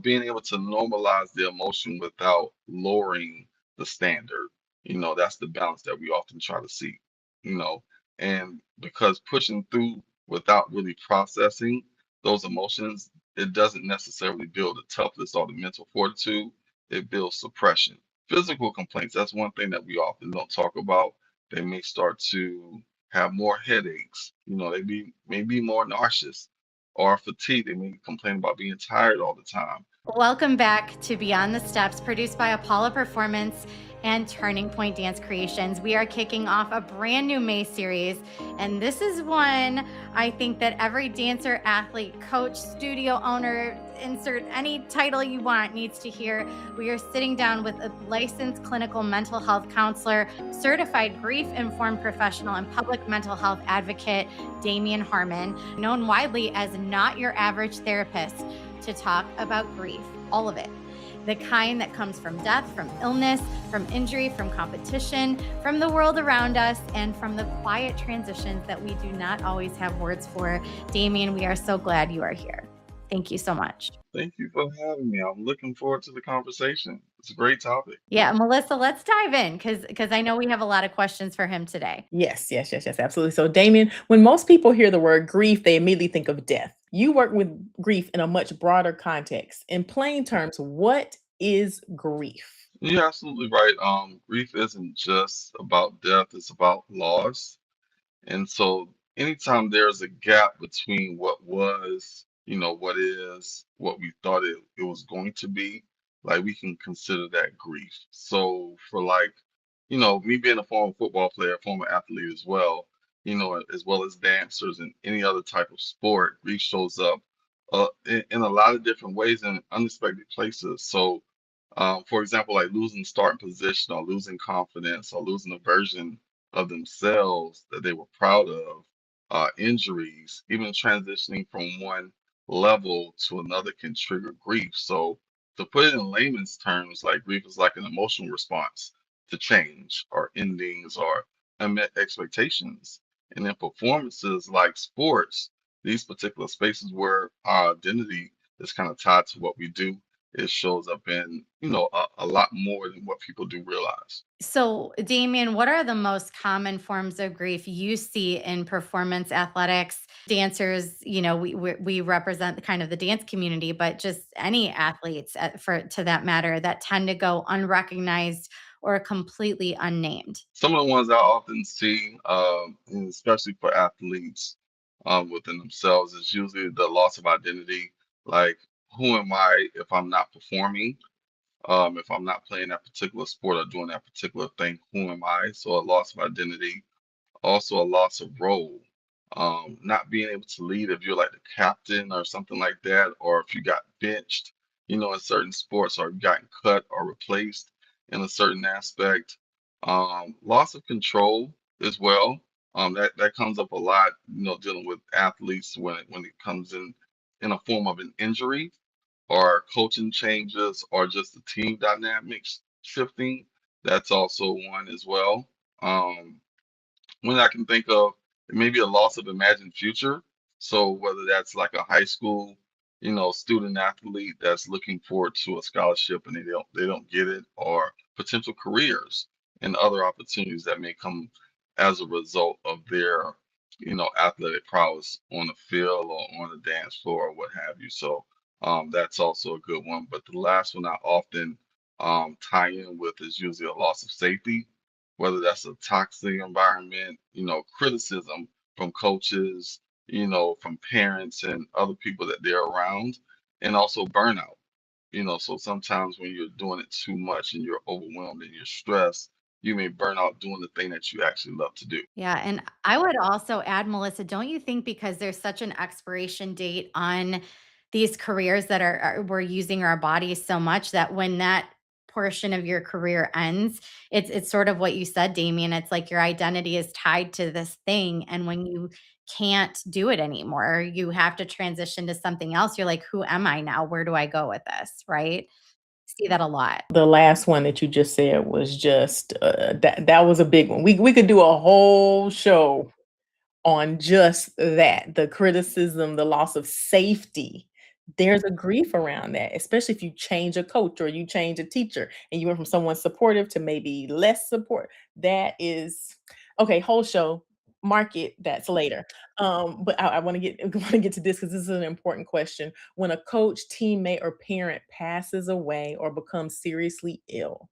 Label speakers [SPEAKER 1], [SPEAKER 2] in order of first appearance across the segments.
[SPEAKER 1] being able to normalize the emotion without lowering the standard. That's the balance that we often try to seek, you know, and because pushing through without really processing those emotions, it doesn't necessarily build the toughness or the mental fortitude, it builds suppression. Physical complaints, that's one thing that we often don't talk about. They may start to have more headaches, may be more nauseous or fatigue. They may complain about being tired all the time.
[SPEAKER 2] Welcome back to Beyond the Steps, produced by Apolla Performance and Turning Point Dance Creations. We are kicking off a brand new May series, and this is one I think that every dancer, athlete, coach, studio owner, insert any title you want, needs to hear. We are sitting down with a licensed clinical mental health counselor, certified grief-informed professional, and public mental health advocate, Damion Harmon, known widely as Not Your Average Therapist, to talk about grief, all of it. The kind that comes from death, from illness, from injury, from competition, from the world around us, and from the quiet transitions that we do not always have words for. Damion, we are so glad you are here. Thank you so much.
[SPEAKER 1] Thank you for having me. I'm looking forward to the conversation. It's a great topic.
[SPEAKER 2] Yeah, Melissa, let's dive in because I know we have a lot of questions for him today.
[SPEAKER 3] Yes, absolutely. So, Damion, when most people hear the word grief, they immediately think of death. You work with grief in a much broader context. In plain terms, what is grief?
[SPEAKER 1] You're absolutely right. Grief isn't just about death, it's about loss. And so anytime there's a gap between what was, what is, what we thought it was going to be, like we can consider that grief. So for like, me being a former football player, former athlete as well, as well as dancers and any other type of sport, grief shows up in a lot of different ways in unexpected places. So for example, like losing starting position or losing confidence or losing a version of themselves that they were proud of, injuries, even transitioning from one level to another can trigger grief. So, to put it in layman's terms, like grief is like an emotional response to change or endings or unmet expectations. And in performances like sports, these particular spaces where our identity is kind of tied to what we do, it shows up in, a lot more than what people do realize.
[SPEAKER 2] So, Damion, what are the most common forms of grief you see in performance athletics? Dancers, we represent the kind of the dance community, but just any athletes for to that matter that tend to go unrecognized or completely unnamed.
[SPEAKER 1] Some of the ones I often see, and especially for athletes within themselves, is usually the loss of identity. Like, who am I if I'm not performing? If I'm not playing that particular sport or doing that particular thing, who am I? So a loss of identity, also a loss of role. Not being able to lead if you're like the captain or something like that, or if you got benched, in certain sports, or gotten cut or replaced in a certain aspect. Loss of control as well. That comes up a lot, dealing with athletes when it comes in a form of an injury or coaching changes or just the team dynamics shifting. That's also one as well. Um, when I can think of maybe a loss of imagined future. So whether that's like a high school, student athlete that's looking forward to a scholarship and they don't get it, or potential careers and other opportunities that may come as a result of their, athletic prowess on the field or on the dance floor or what have you. So that's also a good one. But the last one I often tie in with is usually a loss of safety, whether that's a toxic environment, criticism from coaches, from parents and other people that they're around, and also burnout. So sometimes when you're doing it too much and you're overwhelmed and you're stressed, you may burn out doing the thing that you actually love to do.
[SPEAKER 2] Yeah, and I would also add, Melissa, don't you think because there's such an expiration date on these careers that we're using our bodies so much that when that portion of your career ends, it's sort of what you said, Damien. It's like your identity is tied to this thing, and when you can't do it anymore, you have to transition to something else. You're like, who am I now? Where do I go with this? Right? See that a lot.
[SPEAKER 3] The last one that you just said was just that was a big one. We could do a whole show on just that, the criticism, the loss of safety There's a grief around that, especially if you change a coach or you change a teacher and you went from someone supportive to maybe less support. That is okay, whole show, market, that's later. But I want to get want to get to this because this is an important question. When a coach, teammate, or parent passes away or becomes seriously ill,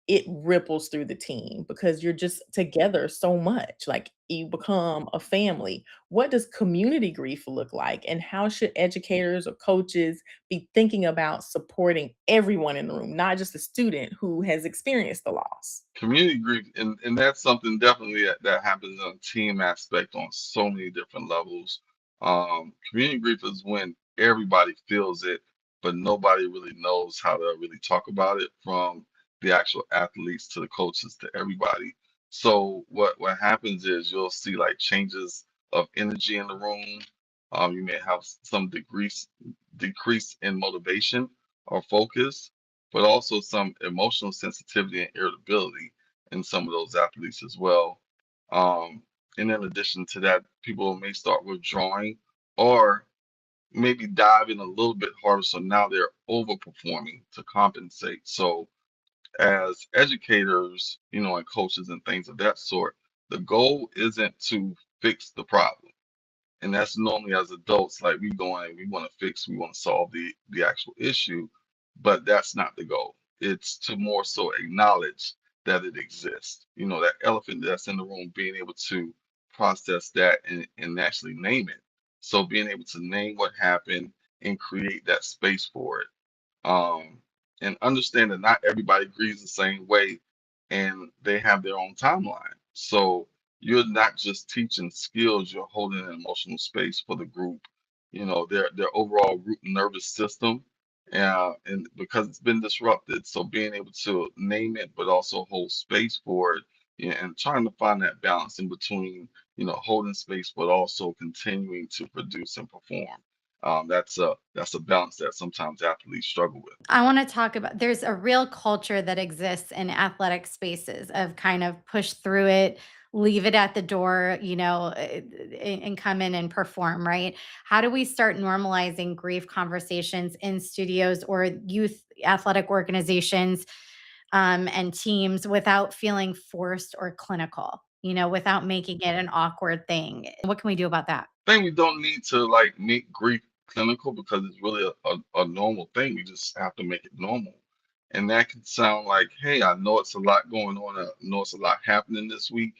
[SPEAKER 3] it ripples through the team because you're just together so much. Like you become a family. What does community grief look like? And how should educators or coaches be thinking about supporting everyone in the room, not just the student who has experienced the loss?
[SPEAKER 1] Community grief, and that's something definitely that happens on a team aspect on so many different levels. Community grief is when everybody feels it, but nobody really knows how to really talk about it, from the actual athletes to the coaches to everybody. So what happens is you'll see like changes of energy in the room. You may have some decrease in motivation or focus, but also some emotional sensitivity and irritability in some of those athletes as well. Um, and in addition to that, people may start withdrawing or maybe dive in a little bit harder. So now they're overperforming to compensate. So as educators, and coaches and things of that sort, the goal isn't to fix the problem, and that's normally as adults, like we going, we want to fix, we want to solve the actual issue, but that's not the goal. It's to more so acknowledge that it exists. That elephant that's in the room, being able to process that and actually name it. So being able to name what happened and create that space for it, um, and understand that not everybody grieves the same way and they have their own timeline. So you're not just teaching skills, you're holding an emotional space for the group, their overall group nervous system. And because it's been disrupted, so being able to name it, but also hold space for it, and trying to find that balance in between, holding space, but also continuing to produce and perform. That's a balance that sometimes athletes struggle with.
[SPEAKER 2] I want to talk about there's a real culture that exists in athletic spaces of kind of push through it, leave it at the door, and come in and perform, right? How do we start normalizing grief conversations in studios or youth athletic organizations and teams without feeling forced or clinical, without making it an awkward thing? What can we do about that?
[SPEAKER 1] I think we don't need to like make grief clinical because it's really a normal thing. We just have to make it normal. And that can sound like, hey, I know it's a lot going on. I know it's a lot happening this week.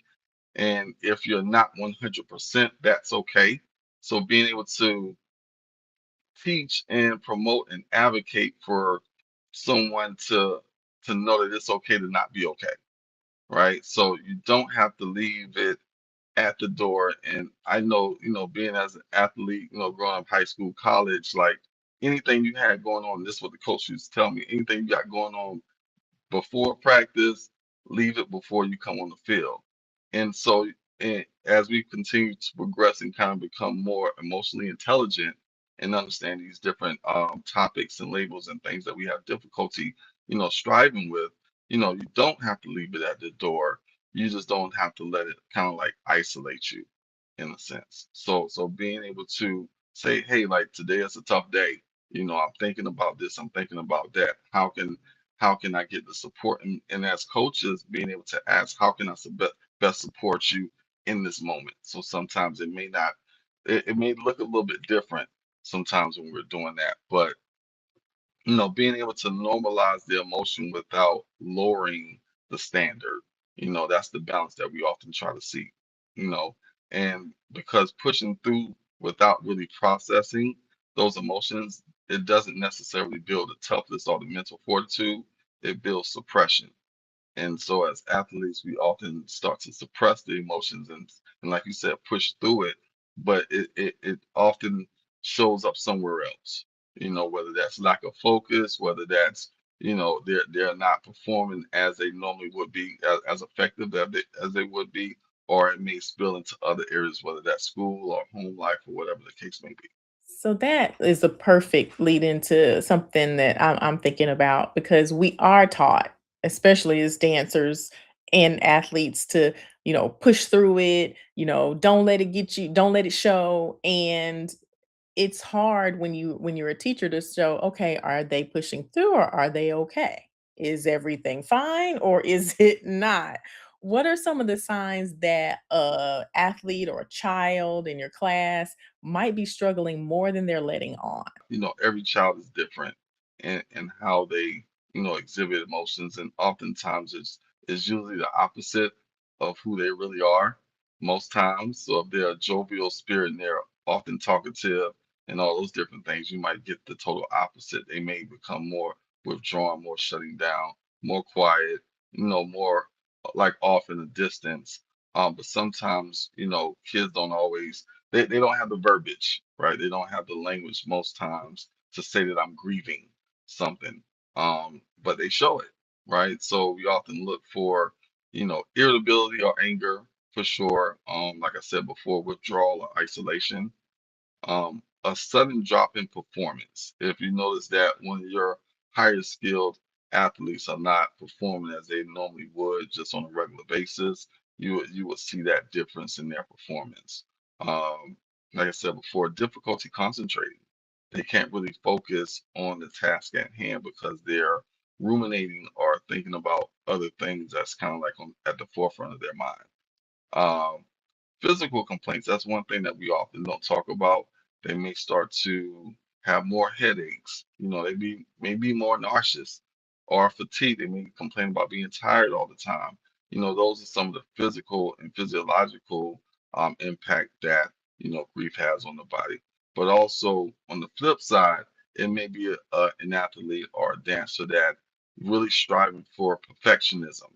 [SPEAKER 1] And if you're not 100%, that's okay. So being able to teach and promote and advocate for someone to know that it's okay to not be okay, right? So you don't have to leave it at the door. And I know, being as an athlete, growing up high school, college, like anything you had going on, this is what the coach used to tell me, anything you got going on before practice, leave it before you come on the field. And so, as we continue to progress and kind of become more emotionally intelligent and understand these different topics and labels and things that we have difficulty, striving with, you don't have to leave it at the door. You just don't have to let it kind of like isolate you in a sense. So being able to say, hey, like today is a tough day. I'm thinking about this, I'm thinking about that. How can I get the support? And as coaches, being able to ask, how can I best support you in this moment? So sometimes it may look a little bit different sometimes when we're doing that, but being able to normalize the emotion without lowering the standard, that's the balance that we often try to see, you know, and because pushing through without really processing those emotions, it doesn't necessarily build the toughness or the mental fortitude, it builds suppression. And so as athletes, we often start to suppress the emotions and like you said, push through it, but it often shows up somewhere else. Whether that's lack of focus, whether that's, they're not performing as they normally would be, as effective as they would be, or it may spill into other areas, whether that's school or home life or whatever the case may be.
[SPEAKER 3] So that is a perfect lead into something that I'm thinking about because we are taught, especially as dancers and athletes, to push through it. Don't let it get you, don't let it show. And it's hard when you're a teacher to show, okay, are they pushing through or are they okay? Is everything fine or is it not? What are some of the signs that a athlete or a child in your class might be struggling more than they're letting on?
[SPEAKER 1] Every child is different in how they, exhibit emotions, and oftentimes it's usually the opposite of who they really are most times. So if they're a jovial spirit and they're often talkative and all those different things, you might get the total opposite. They may become more withdrawn, more shutting down, more quiet, more like off in the distance. But sometimes, kids don't always they don't have the verbiage, right? They don't have the language most times to say that I'm grieving something. But they show it, right? So we often look for, irritability or anger for sure. Like I said before, withdrawal or isolation. A sudden drop in performance. If you notice that when your higher skilled athletes are not performing as they normally would just on a regular basis, you would see that difference in their performance. Um, like I said before, difficulty concentrating. They can't really focus on the task at hand because they're ruminating or thinking about other things that's kind of like at the forefront of their mind. Um, Physical complaints, that's one thing that we often don't talk about. They may start to have more headaches. They may be more nauseous or fatigued. They may complain about being tired all the time. Those are some of the physical and physiological impact that grief has on the body. But also on the flip side, it may be an athlete or a dancer that really striving for perfectionism,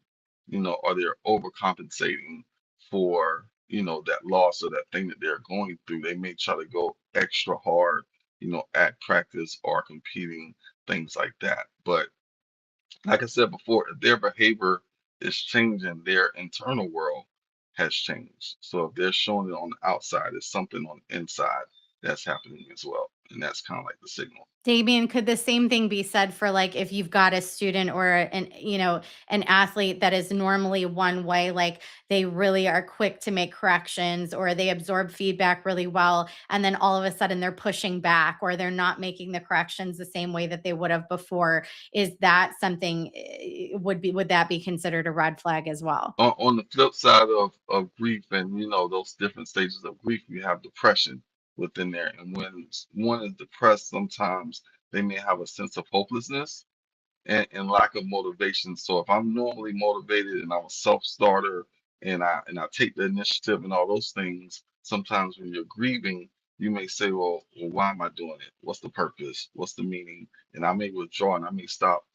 [SPEAKER 1] or they're overcompensating for that loss or that thing that they're going through. They may try to go extra hard, at practice or competing, things like that. But like I said before, if their behavior is changing, their internal world has changed. So if they're showing it on the outside, it's something on the inside that's happening as well, and that's kind of like the signal.
[SPEAKER 2] Damian, could the same thing be said for like if you've got a student or an athlete that is normally one way, like they really are quick to make corrections or they absorb feedback really well, and then all of a sudden they're pushing back or they're not making the corrections the same way that they would have before? Is that something would that be considered a red flag as well?
[SPEAKER 1] On the flip side of grief and those different stages of grief, you have depression within there. And when one is depressed, sometimes they may have a sense of hopelessness and lack of motivation. So if I'm normally motivated and I'm a self-starter and I take the initiative and all those things, sometimes when you're grieving, you may say, well, why am I doing it? What's the purpose? What's the meaning? And I may withdraw and I may stop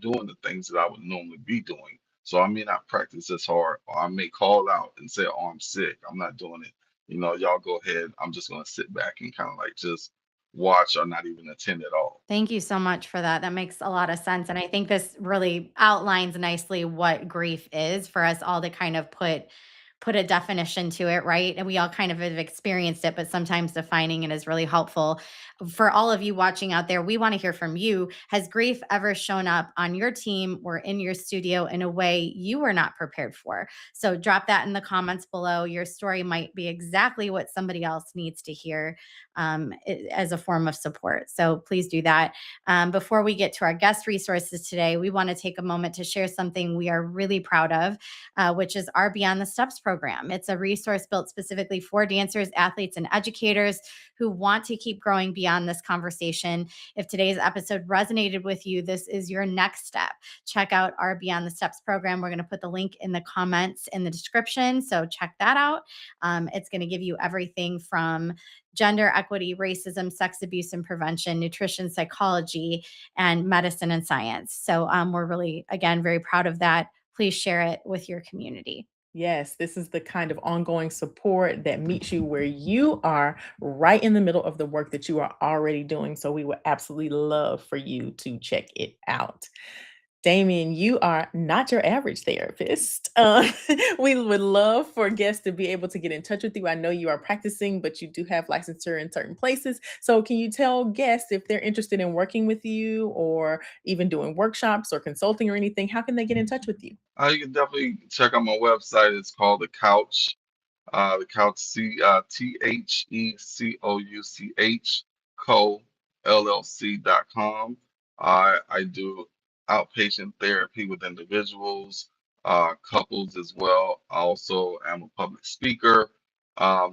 [SPEAKER 1] doing the things that I would normally be doing. So I may not practice as hard, or I may call out and say, oh, I'm sick. I'm not doing it. Y'all go ahead. I'm just gonna sit back and kind of like just watch or not even attend at all.
[SPEAKER 2] Thank you so much for that. That makes a lot of sense. And I think this really outlines nicely what grief is for us all to kind of put a definition to it, right? And we all kind of have experienced it, but sometimes defining it is really helpful. For all of you watching out there, we want to hear from you. Has grief ever shown up on your team or in your studio in a way you were not prepared for? So drop that in the comments below. Your story might be exactly what somebody else needs to hear as a form of support. So please do that. Before we get to our guest resources today, we want to take a moment to share something we are really proud of, which is our Beyond the Steps program. It's a resource built specifically for dancers, athletes, and educators who want to keep growing beyond this conversation. If today's episode resonated with you, this is your next step. Check out our Beyond the Steps program. We're going to put the link in the comments in the description. So check that out. It's going to give you everything from gender equity, racism, sex abuse and prevention, nutrition, psychology, and medicine and science. So we're really, again, very proud of that. Please share it with your community.
[SPEAKER 3] Yes, this is the kind of ongoing support that meets you where you are, right in the middle of the work that you are already doing. So we would absolutely love for you to check it out. Damion, you are not your average therapist. We would love for guests to be able to get in touch with you. I know you are practicing, but you do have licensure in certain places. So, can you tell guests if they're interested in working with you or even doing workshops or consulting or anything? How can they get in touch with you?
[SPEAKER 1] You can definitely check out my website. It's called The Couch. The couch THECOUCH co LLC.com. I do outpatient therapy with individuals, couples as well. I also am a public speaker.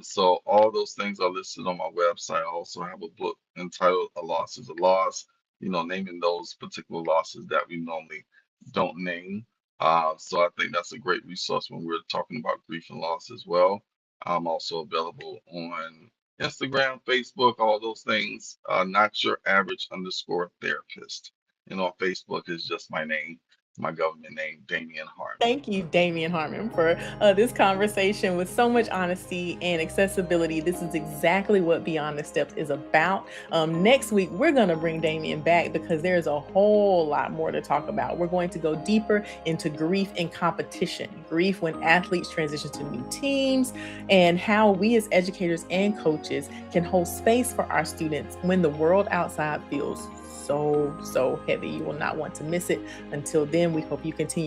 [SPEAKER 1] So all those things are listed on my website. I also have a book entitled A Loss is a Loss, naming those particular losses that we normally don't name. So I think that's a great resource when we're talking about grief and loss as well. I'm also available on Instagram, Facebook, all those things. Not your average underscore therapist. On Facebook is just my name, my government name, Damion Harmon.
[SPEAKER 3] Thank you, Damian Harmon, for this conversation with so much honesty and accessibility. This is exactly what Beyond the Steps is about. Next week, we're going to bring Damian back because there's a whole lot more to talk about. We're going to go deeper into grief and competition, grief when athletes transition to new teams, and how we as educators and coaches can hold space for our students when the world outside feels so heavy. You will not want to miss it. Until then, we hope you continue